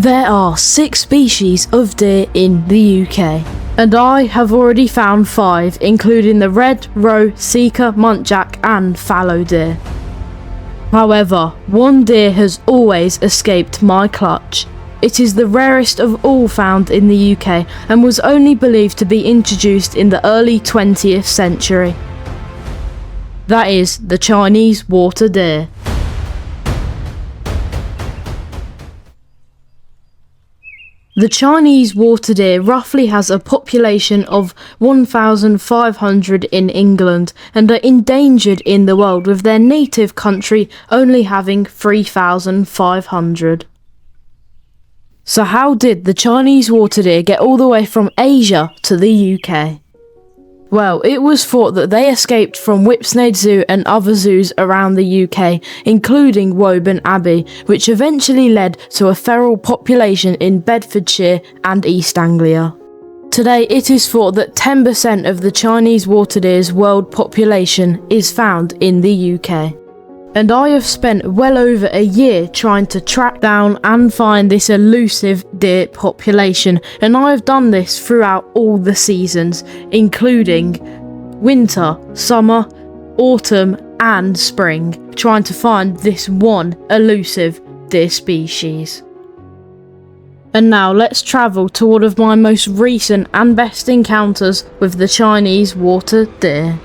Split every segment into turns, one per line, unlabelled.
There are 6 species of deer in the UK, and I have already found 5, including the red, roe, sika, muntjac and fallow deer. However, one deer has always escaped my clutch. It is the rarest of all found in the UK and was only believed to be introduced in the early 20th century. That is the Chinese water deer. The Chinese water deer roughly has a population of 1,500 in England and are endangered in the world, with their native country only having 3,500. So how did the Chinese water deer get all the way from Asia to the UK? Well, it was thought that they escaped from Whipsnade Zoo and other zoos around the UK, including Woburn Abbey, which eventually led to a feral population in Bedfordshire and East Anglia. Today, it is thought that 10% of the Chinese water deer's world population is found in the UK. And I have spent well over a year trying to track down and find this elusive deer population, and I have done this throughout all the seasons, including winter, summer, autumn and spring, trying to find this one elusive deer species. And now let's travel to one of my most recent and best encounters with the Chinese water deer.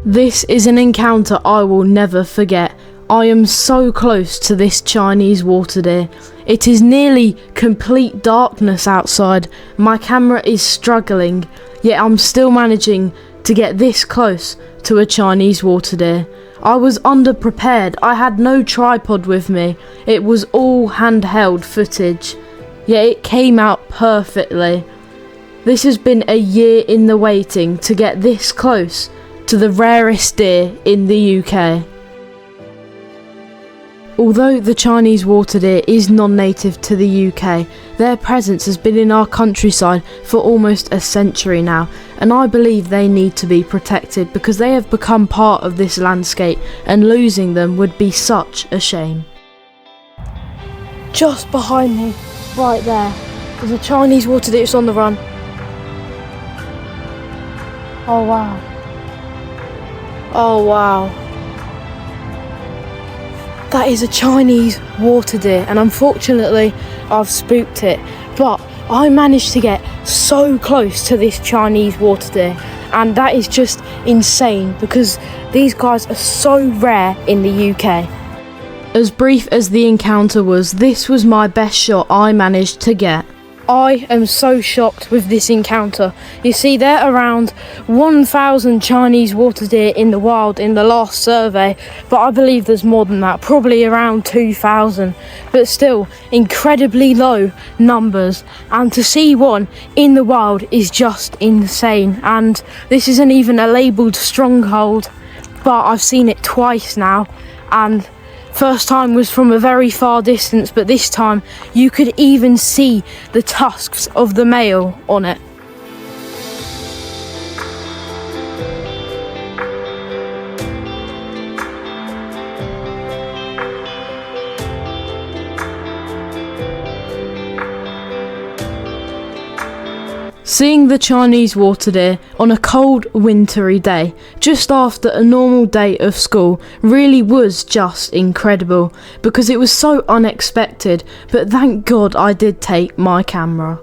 This is an encounter I will never forget. I am so close to this Chinese water deer. It is nearly complete darkness outside. My camera is struggling, yet I'm still managing to get this close to a Chinese water deer. I was underprepared. I had no tripod with me. It was all handheld footage, yet it came out perfectly. This has been a year in the waiting to get this close to the rarest deer in the UK. Although the Chinese water deer is non-native to the UK, their presence has been in our countryside for almost a century now, and I believe they need to be protected because they have become part of this landscape, and losing them would be such a shame. Just behind me, right there, is a Chinese water deer. It's on the run. Oh wow. Oh wow. That is a Chinese water deer, and unfortunately I've spooked it, but I managed to get so close to this Chinese water deer, and that is just insane because these guys are so rare in the UK. As brief as the encounter was, this was my best shot I managed to get. I am so shocked with this encounter. You see, there are around 1,000 Chinese water deer in the wild in the last survey, but I believe there's more than that, probably around 2,000, but still incredibly low numbers, and to see one in the wild is just insane. And this isn't even a labelled stronghold, but I've seen it twice now, and first time was from a very far distance, but this time you could even see the tusks of the male on it. Seeing the Chinese water deer on a cold, wintry day, just after a normal day of school, really was just incredible, because it was so unexpected, but thank God I did take my camera.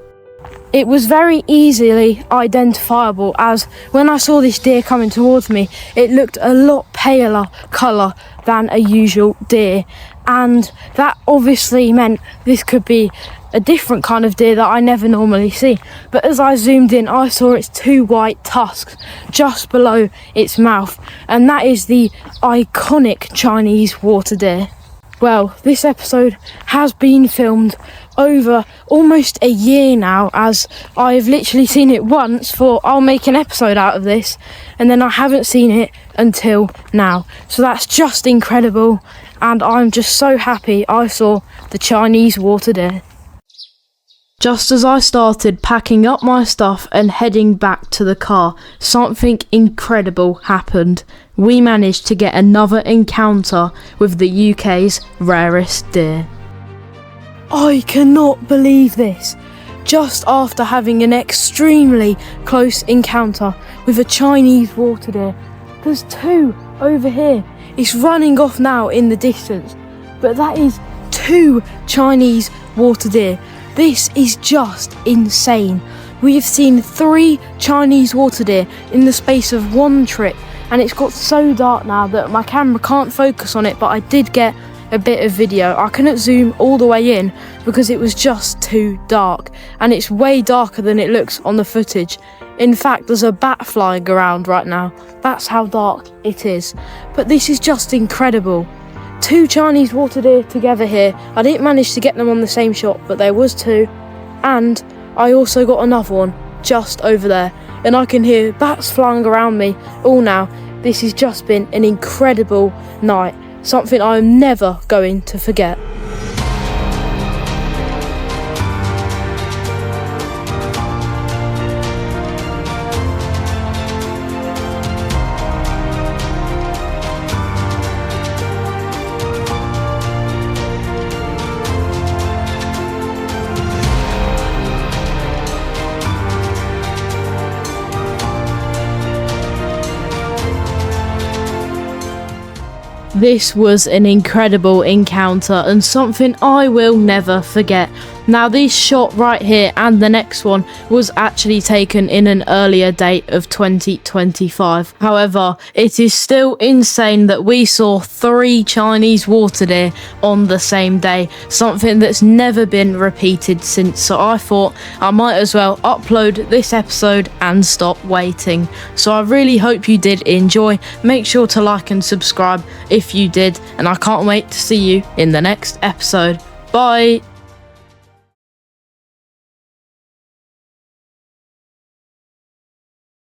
It was very easily identifiable, as when I saw this deer coming towards me, it looked a lot paler colour than a usual deer, and that obviously meant this could be a different kind of deer that I never normally see. But as I zoomed in, I saw its 2 white tusks just below its mouth, and that is the iconic Chinese water deer. Well, this episode has been filmed over almost a year now, as I've literally seen it once for I'll make an episode out of this, and then I haven't seen it until now. So that's just incredible, and I'm just so happy I saw the Chinese water deer. Just as I started packing up my stuff and heading back to the car, something incredible happened. We managed to get another encounter with the UK's rarest deer. I cannot believe this. Just after having an extremely close encounter with a Chinese water deer, there's two over here. It's running off now in the distance, but that is two Chinese water deer. This is just insane. We have seen 3 Chinese water deer in the space of one trip, and it's got so dark now that my camera can't focus on it, but I did get a bit of video. I couldn't zoom all the way in because it was just too dark, and it's way darker than it looks on the footage. In fact, there's a bat flying around right now. That's how dark it is. But this is just incredible. 2 Chinese water deer together here. I didn't manage to get them on the same shot, but there was 2. And I also got another one just over there. And I can hear bats flying around me all now. This has just been an incredible night. Something I'm never going to forget. This was an incredible encounter and something I will never forget. Now this shot right here and the next one was actually taken in an earlier date of 2025. However, it is still insane that we saw 3 Chinese water deer on the same day, something that's never been repeated since. So I thought I might as well upload this episode and stop waiting. So I really hope you did enjoy. Make sure to like and subscribe if you did, and I can't wait to see you in the next episode. Bye.